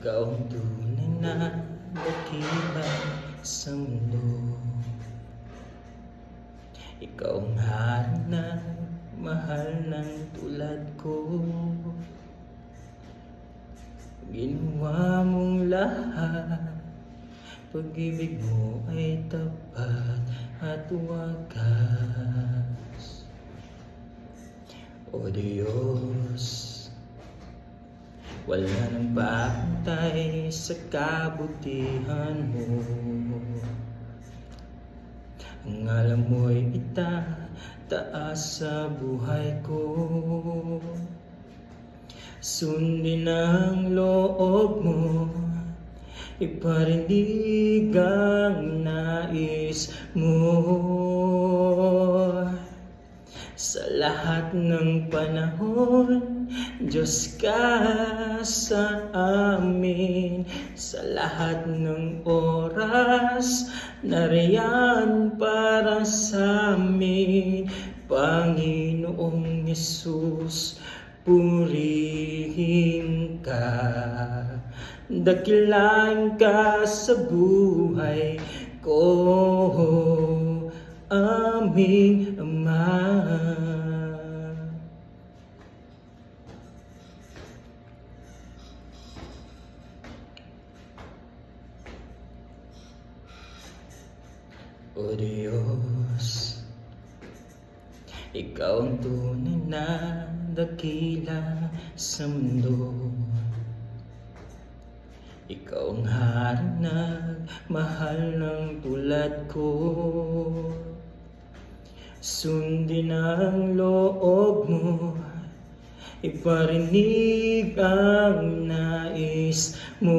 Ikaw ang tunay na dakila sa mundo. Ikaw ang hanap, mahal ng tulad ko. Ginawa mong lahat, pag-ibig mo ay tapat at wagas. O Diyos, wala nang pantay sa kabutihan mo. Ang alam mo'y itataas sa buhay ko. Sundin ang loob mo, iparinig ang nais mo. Sa lahat ng panahon, Diyos ka sa amin. Sa lahat ng oras, nariyan para sa amin. Panginoong Yesus, purihin ka. Dakilain ka sa buhay ko, aming Ama. O Diyos, Ikaw ang tunay na dakila sa mundo. Ikaw ang hanap, mahal ng tulad ko. Sundin ang loob mo, iparinig ang nais mo.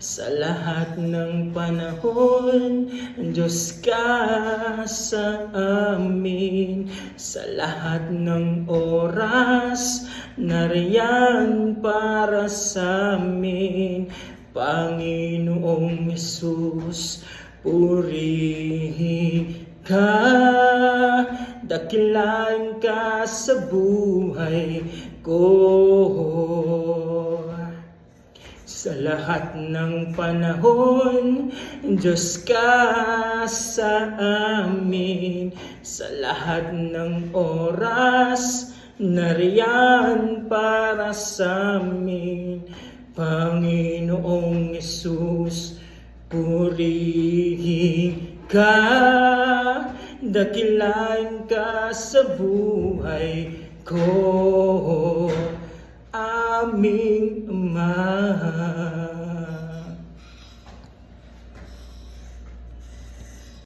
Sa lahat ng panahon, Diyos ka sa amin. Sa lahat ng oras, nariyan para sa amin. Panginoong Yesus, purihin ka. Dakilain ka sa buhay ko. Sa lahat ng panahon, Diyos ka sa amin. Sa lahat ng oras, nariyan para sa amin. Panginoong Yesus, purihin ka. Dakilain ka sa buhay ko, aming Ama.